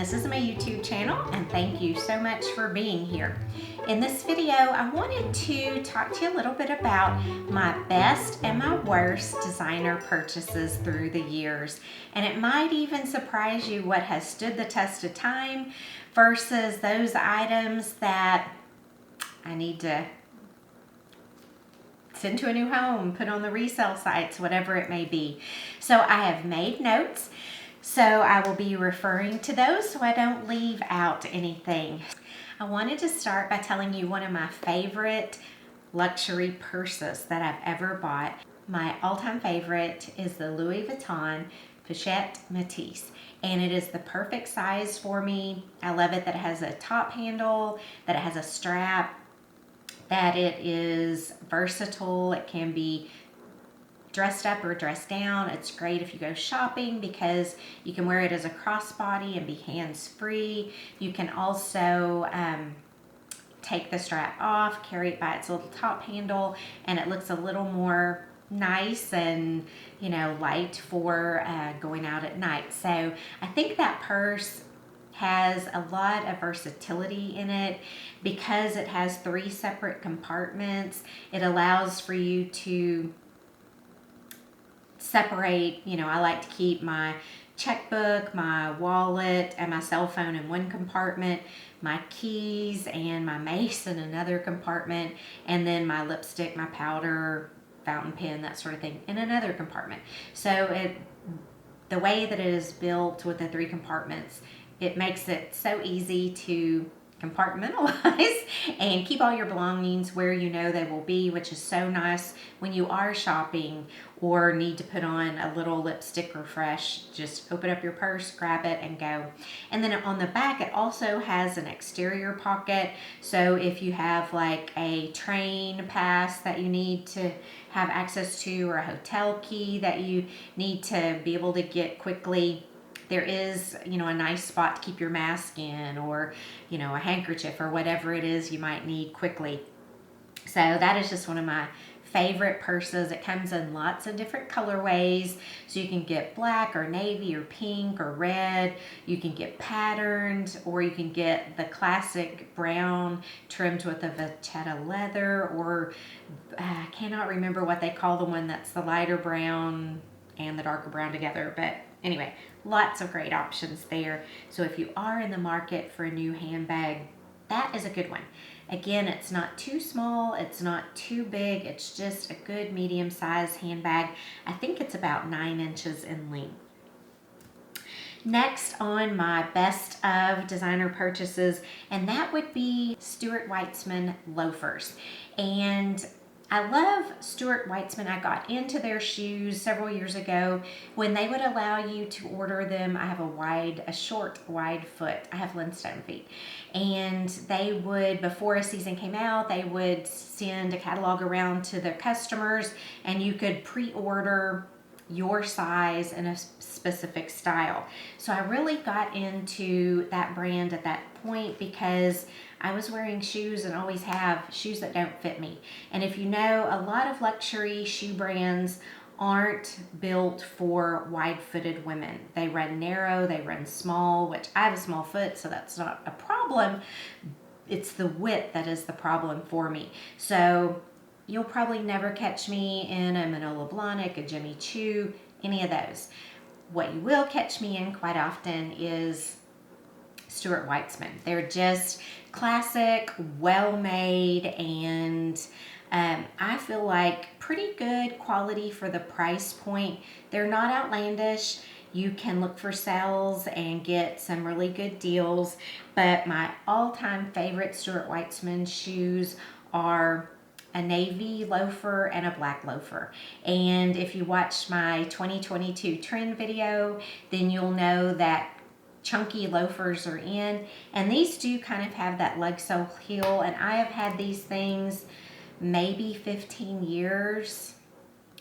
this is my YouTube channel, and thank you so much for being here. In this video, I wanted to talk to you a little bit about my best and my worst designer purchases through the years. And it might even surprise you what has stood the test of time versus those items that I need to send to a new home, put on the resale sites, whatever it may be. So I have made notes, so I will be referring to those so I don't leave out anything. I wanted to start by telling you one of my favorite luxury purses that I've ever bought. My all-time favorite is the Louis Vuitton Pochette Métis, and it is the perfect size for me. I love it that it has a top handle, that it has a strap, that it is versatile. It can be dressed up or dressed down. It's great if you go shopping because you can wear it as a crossbody and be hands-free. You can also take the strap off, carry it by its little top handle, and it looks a little more nice and, you know, light for going out at night. So I think that purse has a lot of versatility in it because it has 3 separate compartments. It allows for you to separate, you know, I like to keep my checkbook, my wallet, and my cell phone in one compartment, my keys and my mace in another compartment, and then my lipstick, my powder, fountain pen, that sort of thing in another compartment. So the way that it is built with the 3 compartments, it makes it so easy to compartmentalize and keep all your belongings where you know they will be, which is so nice when you are shopping or need to put on a little lipstick refresh. Just open up your purse, grab it, and go. And then on the back, it also has an exterior pocket. So if you have like a train pass that you need to have access to, or a hotel key that you need to be able to get quickly, there is, you know, a nice spot to keep your mask in, or, you know, a handkerchief or whatever it is you might need quickly. So that is just one of my favorite purses. It comes in lots of different colorways, so you can get black or navy or pink or red. You can get patterned, or you can get the classic brown trimmed with a vachetta leather, or I cannot remember what they call the one that's the lighter brown and the darker brown together, but anyway, lots of great options there. So if you are in the market for a new handbag, that is a good one. Again, it's not too small, it's not too big, it's just a good medium-sized handbag. I think it's about 9 inches in length. Next on my best of designer purchases, and that would be Stuart Weitzman loafers. And I love Stuart Weitzman. I got into their shoes several years ago when they would allow you to order them. I have a short, wide foot. I have Lindstone feet. And they would, before a season came out, they would send a catalog around to their customers, and you could pre-order your size in a specific style. So I really got into that brand at that point because I was wearing shoes and always have shoes that don't fit me. And if you know, a lot of luxury shoe brands aren't built for wide-footed women. They run narrow, they run small, which I have a small foot, so that's not a problem. It's the width that is the problem for me. So you'll probably never catch me in a Manolo Blahnik, a Jimmy Choo, any of those. What you will catch me in quite often is Stuart Weitzman. They're just classic, well-made, and I feel like pretty good quality for the price point. They're not outlandish. You can look for sales and get some really good deals, but my all-time favorite Stuart Weitzman shoes are a navy loafer and a black loafer. And if you watch my 2022 trend video, then you'll know that chunky loafers are in, and these do kind of have that lug sole heel, and I have had these things maybe 15 years.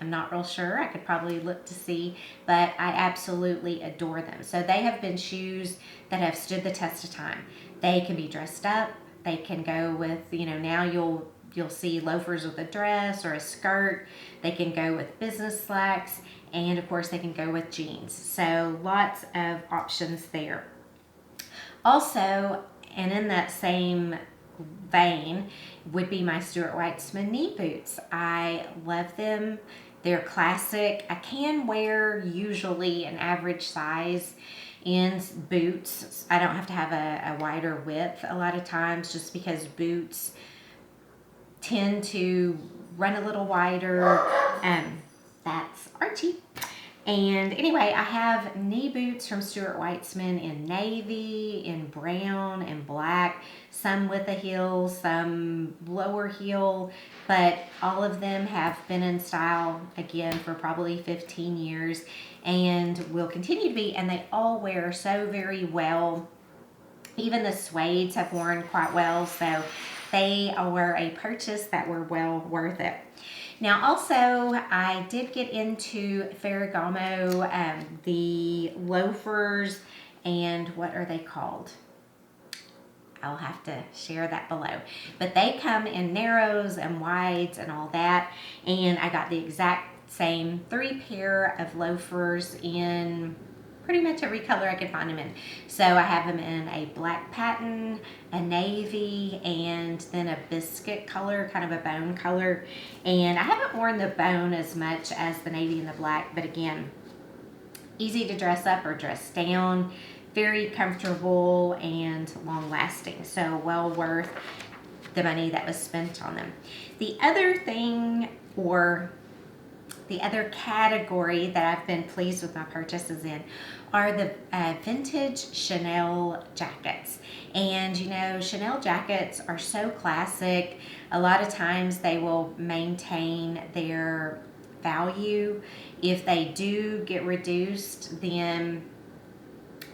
I'm not real sure. I could probably look to see, but I absolutely adore them. So they have been shoes that have stood the test of time. They can be dressed up. They can go with, you know, now you'll see loafers with a dress or a skirt. They can go with business slacks, and of course they can go with jeans. So lots of options there. Also, and in that same vein, would be my Stuart Weitzman knee boots. I love them. They're classic. I can wear usually an average size in boots. I don't have to have a wider width a lot of times, just because boots tend to run a little wider. That's Archie. And anyway, I have knee boots from Stuart Weitzman in navy, in brown, and black, some with a heel, some lower heel, but all of them have been in style again for probably 15 years and will continue to be, and they all wear so very well. Even the suedes have worn quite well, so they were a purchase that were well worth it. Now also, I did get into Ferragamo, the loafers, and what are they called? I'll have to share that below. But they come in narrows and wides and all that, and I got the exact same 3 pair of loafers in pretty much every color I could find them in. So I have them in a black patent, a navy, and then a biscuit color, kind of a bone color. And I haven't worn the bone as much as the navy and the black, but again, easy to dress up or dress down, very comfortable and long lasting. So well worth the money that was spent on them. The other thing, or the other category that I've been pleased with my purchases in, are the vintage Chanel jackets. And you know, Chanel jackets are so classic. A lot of times they will maintain their value. If they do get reduced, then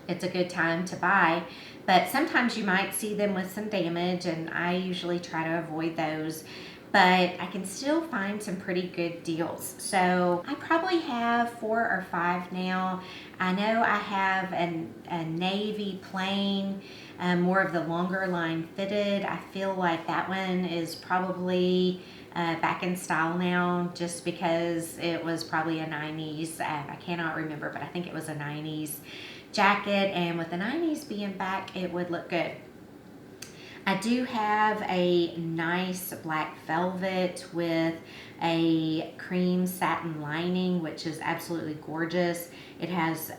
it's a good time to buy. But sometimes you might see them with some damage, and I usually try to avoid those. But I can still find some pretty good deals. So I probably have 4 or 5 now. I know I have a navy plain, more of the longer line fitted. I feel like that one is probably back in style now, just because it was probably a 90s. I cannot remember, but I think it was a 90s jacket, and with the 90s being back, it would look good. I do have a nice black velvet with a cream satin lining, which is absolutely gorgeous. It has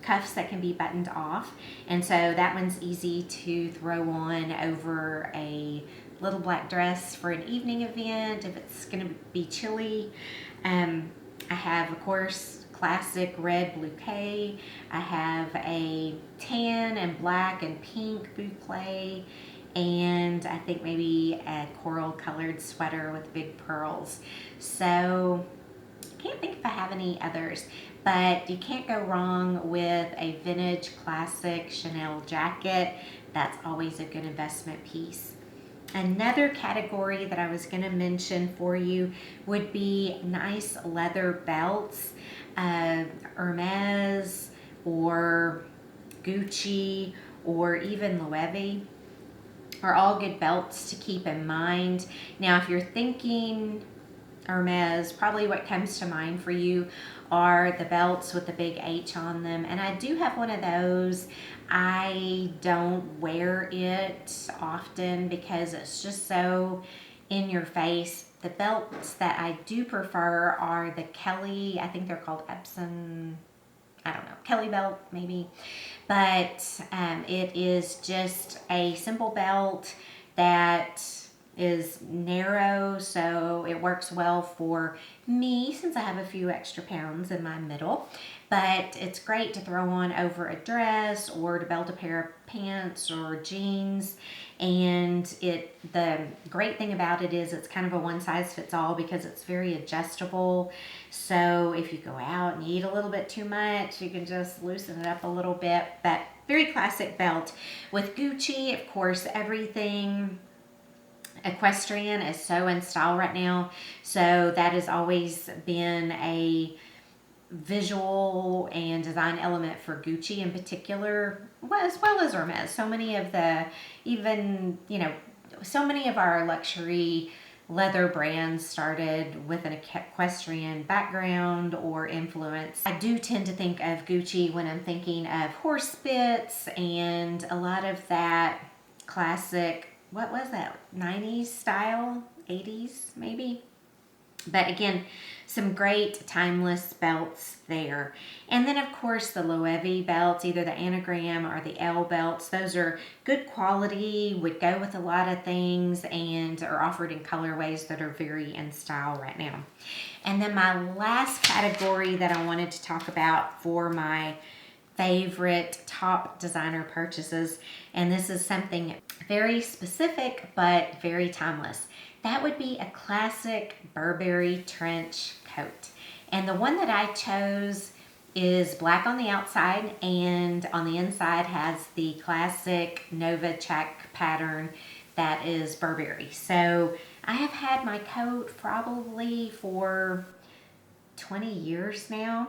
cuffs that can be buttoned off, and so that one's easy to throw on over a little black dress for an evening event if it's going to be chilly. I have, of course, classic red bouquet. I have a tan and black and pink boucle, and I think maybe a coral colored sweater with big pearls. So I can't think if I have any others, but you can't go wrong with a vintage classic Chanel jacket. That's always a good investment piece. Another category that I was going to mention for you would be nice leather belts. Hermes or Gucci or even Loewe are all good belts to keep in mind. Now, if you're thinking Hermes, probably what comes to mind for you are the belts with the big H on them, and I do have one of those. I don't wear it often because it's just so in your face. The belts that I do prefer are the Kelly, I think they're called Epsom, I don't know, Kelly belt maybe, but it is just a simple belt that is narrow, so it works well for me since I have a few extra pounds in my middle. But it's great to throw on over a dress or to belt a pair of pants or jeans. And the great thing about it is it's kind of a one size fits all because it's very adjustable. So if you go out and you eat a little bit too much, you can just loosen it up a little bit. But very classic belt. With Gucci, of course, everything equestrian is so in style right now. So that has always been a visual and design element for Gucci in particular, as well as Hermes. So many of the, even, you know, so many of our luxury leather brands started with an equestrian background or influence. I do tend to think of Gucci when I'm thinking of horse bits and a lot of that classic, what was that, 90s style, 80s maybe? But again, some great timeless belts there. And then of course the Loewe belts, either the anagram or the L belts. Those are good quality, would go with a lot of things, and are offered in colorways that are very in style right now. And then my last category that I wanted to talk about for my favorite top designer purchases, and this is something very specific but very timeless. That would be a classic Burberry Trench coat. And the one that I chose is black on the outside, and on the inside has the classic Nova check pattern that is Burberry. So I have had my coat probably for 20 years now,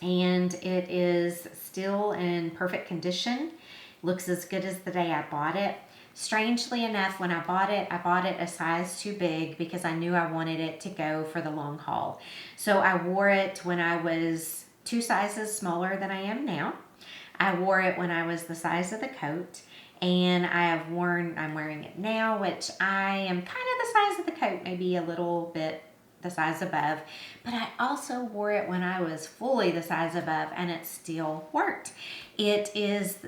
and it is still in perfect condition. Looks as good as the day I bought it. Strangely enough, when I bought it a size too big because I knew I wanted it to go for the long haul. So I wore it when I was 2 sizes smaller than I am now. I wore it when I was the size of the coat, and I'm wearing it now, which I am kind of the size of the coat, maybe a little bit the size above, but I also wore it when I was fully the size above, and it still worked. It is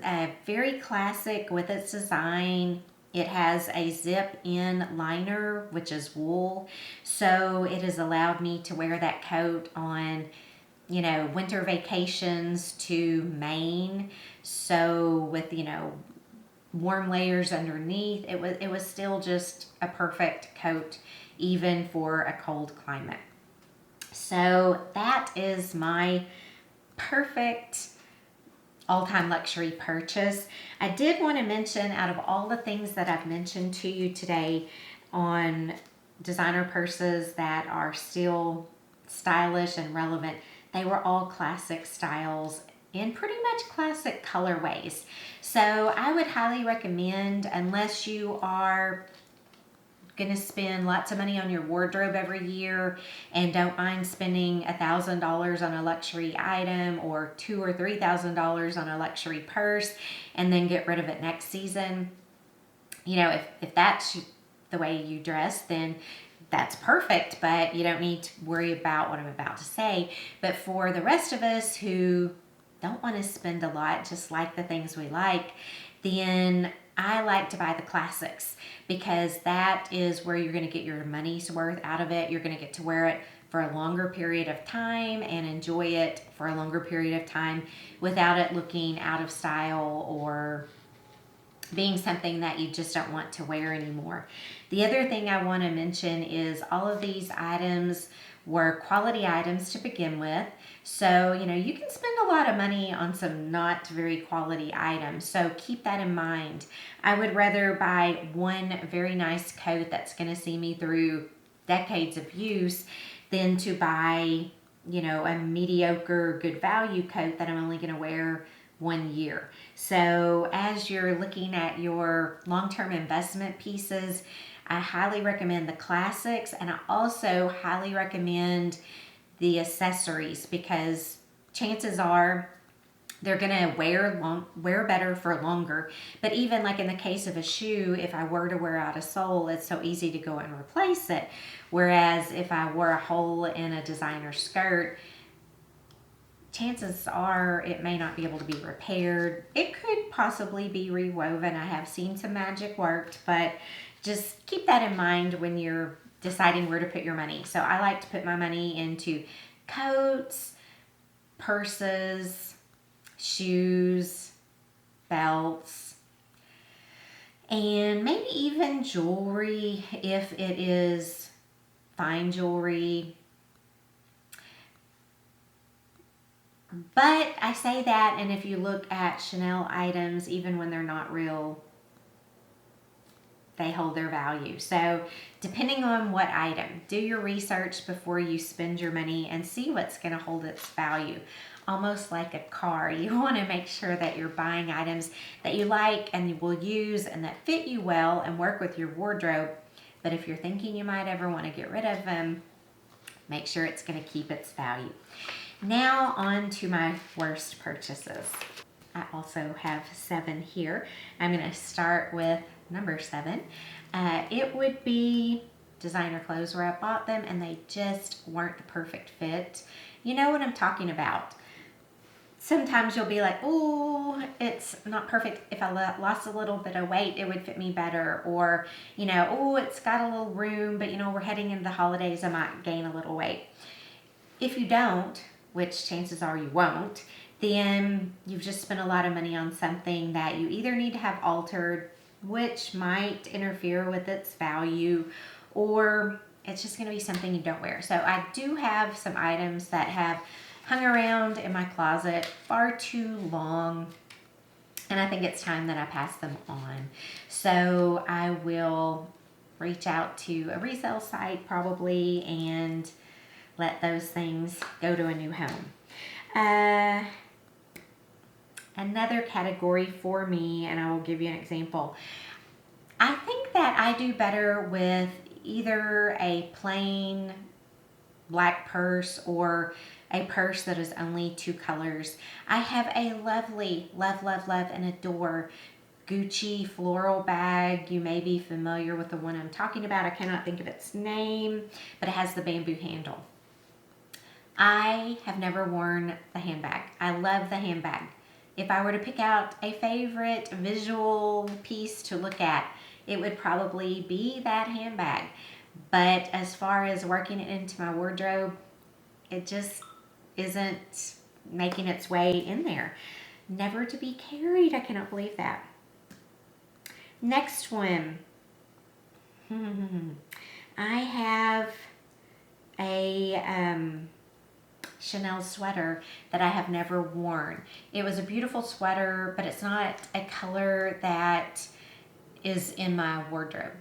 very classic with its design. It has a zip-in liner, which is wool, so it has allowed me to wear that coat on, you know, winter vacations to Maine. So with, you know, warm layers underneath, it was still just a perfect coat even for a cold climate. So that is my perfect all-time luxury purchase. I did want to mention, out of all the things that I've mentioned to you today on designer purses that are still stylish and relevant, they were all classic styles in pretty much classic colorways. So I would highly recommend, unless you are going to spend lots of money on your wardrobe every year and don't mind spending $1,000 on a luxury item or $2,000 or $3,000 on a luxury purse and then get rid of it next season. You know, if that's the way you dress, then that's perfect, but you don't need to worry about what I'm about to say. But for the rest of us who don't want to spend a lot, just like the things we like, then I like to buy the classics, because that is where you're going to get your money's worth out of it. You're going to get to wear it for a longer period of time and enjoy it for a longer period of time without it looking out of style or being something that you just don't want to wear anymore. The other thing I want to mention is all of these items were quality items to begin with. So, you know, you can spend a lot of money on some not very quality items. So keep that in mind. I would rather buy one very nice coat that's going to see me through decades of use than to buy, you know, a mediocre, good value coat that I'm only going to wear 1 year. So as you're looking at your long-term investment pieces, I highly recommend the classics, and I also highly recommend the accessories, because chances are they're gonna wear better for longer. But even like in the case of a shoe, if I were to wear out a sole, it's so easy to go and replace it. Whereas if I wore a hole in a designer skirt, chances are it may not be able to be repaired. It could possibly be rewoven. I have seen some magic worked, but just keep that in mind when you're deciding where to put your money. So I like to put my money into coats, purses, shoes, belts, and maybe even jewelry if it is fine jewelry. But I say that, and if you look at Chanel items, even when they're not real, they hold their value. So depending on what item, do your research before you spend your money and see what's going to hold its value. Almost like a car, you want to make sure that you're buying items that you like and you will use and that fit you well and work with your wardrobe But if you're thinking you might ever want to get rid of them, make sure it's going to keep its value. Now on to my worst purchases. I also have 7 here. I'm going to start with number 7. It would be designer clothes where I bought them and they just weren't the perfect fit. You know what I'm talking about. Sometimes you'll be like, oh, it's not perfect. If I lost a little bit of weight, it would fit me better. Or, you know, oh, it's got a little room, but you know, we're heading into the holidays, I might gain a little weight. If you don't, which chances are you won't, then you've just spent a lot of money on something that you either need to have altered, which might interfere with its value, or it's just going to be something you don't wear. So I do have some items that have hung around in my closet far too long, and I think it's time that I pass them on. So I will reach out to a resale site probably and let those things go to a new home. Another category for me, and I will give you an example. I think that I do better with either a plain black purse or a purse that is only 2 colors. I have a lovely, love, and adore Gucci floral bag. You may be familiar with the one I'm talking about. I cannot think of its name, but it has the bamboo handle. I have never worn the handbag. I love the handbag. If I were to pick out a favorite visual piece to look at, it would probably be that handbag. But as far as working it into my wardrobe, it just isn't making its way in there. Never to be carried. I cannot believe that. Next one. I have a Chanel sweater that I have never worn. It was a beautiful sweater, but it's not a color that is in my wardrobe.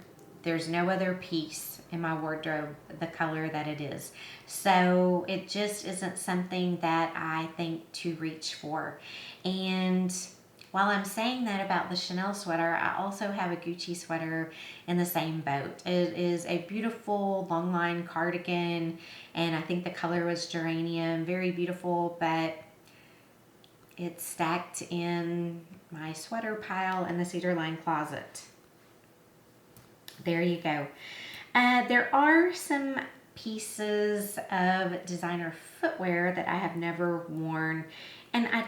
There's no other piece in my wardrobe the color that it is. So it just isn't something that I think to reach for. And while I'm saying that about the Chanel sweater, I also have a Gucci sweater in the same boat. It is a beautiful long line cardigan, and I think the color was geranium. Very beautiful, but it's stacked in my sweater pile in the cedar lined closet. There you go. There are some pieces of designer footwear that I have never worn, and I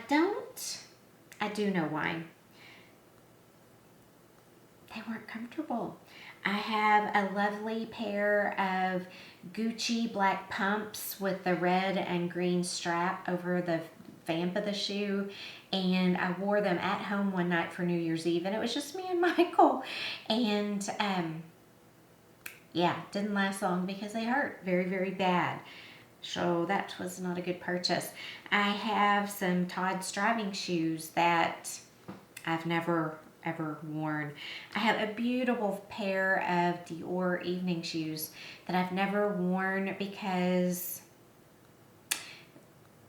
do know why. They weren't comfortable. I have a lovely pair of Gucci black pumps with the red and green strap over the vamp of the shoe, and I wore them at home one night for New Year's Eve, and it was just me and Michael, and yeah, didn't last long because they hurt very, very bad. So that was not a good purchase. I have some Todd's driving shoes that I've never ever worn. I have a beautiful pair of Dior evening shoes that I've never worn because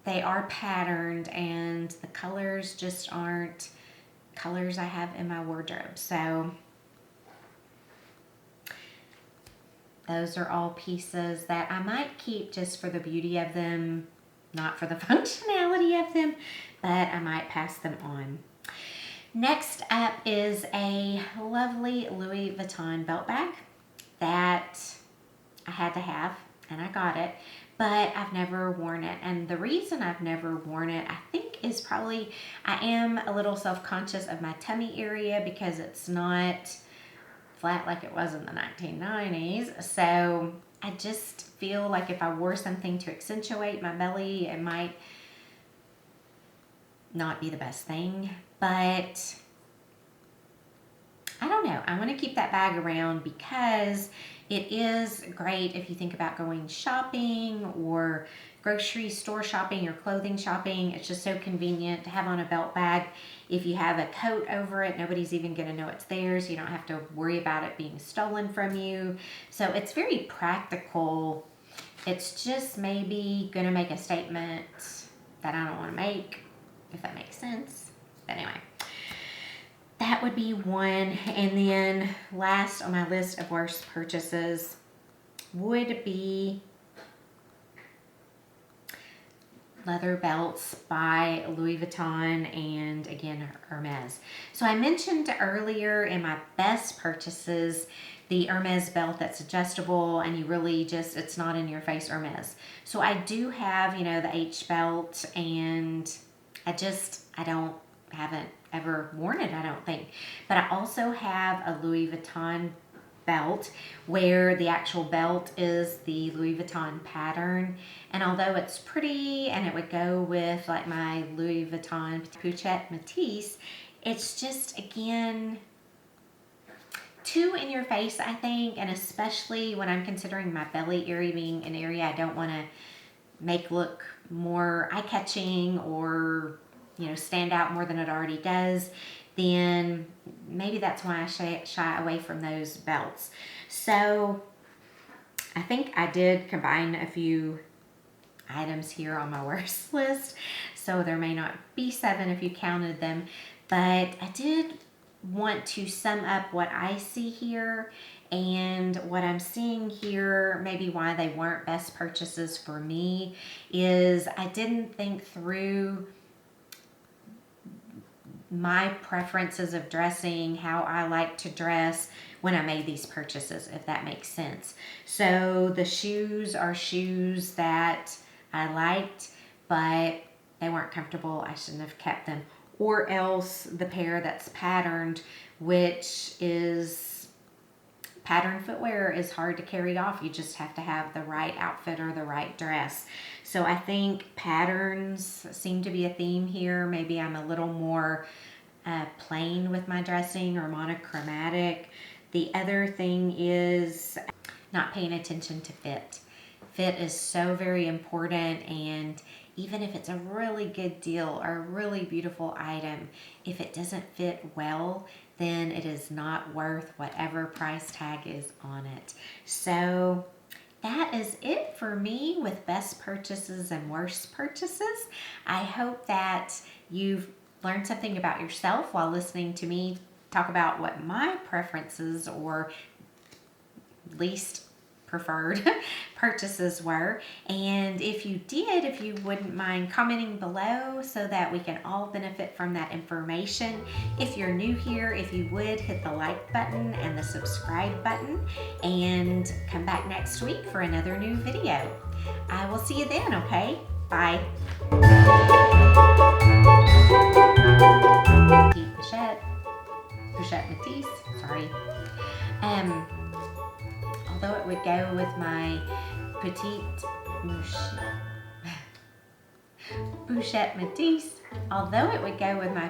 they are patterned and the colors just aren't colors I have in my wardrobe. So those are all pieces that I might keep just for the beauty of them, not for the functionality of them, but I might pass them on. Next up is a lovely Louis Vuitton belt bag that I had to have, and I got it, but I've never worn it. And the reason I've never worn it, I think, is probably I am a little self-conscious of my tummy area because it's not flat like it was in the 1990s. So I just feel like if I wore something to accentuate my belly, it might not be the best thing. But I don't know. I want to keep that bag around because it is great if you think about going shopping or grocery store shopping or clothing shopping. It's just so convenient to have on a belt bag. If you have a coat over it, nobody's even going to know it's there, so you don't have to worry about it being stolen from you. So it's very practical. It's just maybe going to make a statement that I don't want to make, if that makes sense. But anyway, that would be one. And then last on my list of worst purchases would be leather belts by Louis Vuitton and again Hermes. So I mentioned earlier in my best purchases the Hermes belt that's adjustable and you really just, it's not in your face Hermes. So I do have, you know, the H belt, and I haven't ever worn it, I don't think. But I also have a Louis Vuitton belt where the actual belt is the Louis Vuitton pattern, and although it's pretty and it would go with like my Louis Vuitton Pochette Matisse, it's just again too in your face, I think, and especially when I'm considering my belly area being an area I don't want to make look more eye-catching or, you know, stand out more than it already does, then maybe that's why I shy away from those belts. So I think I did combine a few items here on my worst list, so there may not be 7 if you counted them, but I did want to sum up what I see here and what I'm seeing here. Maybe why they weren't best purchases for me is I didn't think through my preferences of dressing, how I like to dress when I made these purchases, if that makes sense. So the shoes are shoes that I liked, but they weren't comfortable. I shouldn't have kept them. Or else the pair that's patterned, which is patterned footwear, is hard to carry off. You just have to have the right outfit or the right dress. So I think patterns seem to be a theme here. Maybe I'm a little more plain with my dressing or monochromatic. The other thing is not paying attention to fit. Fit is so very important, and even if it's a really good deal or a really beautiful item, if it doesn't fit well, then it is not worth whatever price tag is on it. So that is it for me with best purchases and worst purchases. I hope that you've learned something about yourself while listening to me talk about what my preferences or least preferred purchases were. And if you did, if you wouldn't mind commenting below so that we can all benefit from that information. If you're new here, if you would hit the like button and the subscribe button, and come back next week for another new video. I will see you then, okay? Bye. Pochette Matisse, sorry. Although it would go with my petite Pochette Matisse, although it would go with my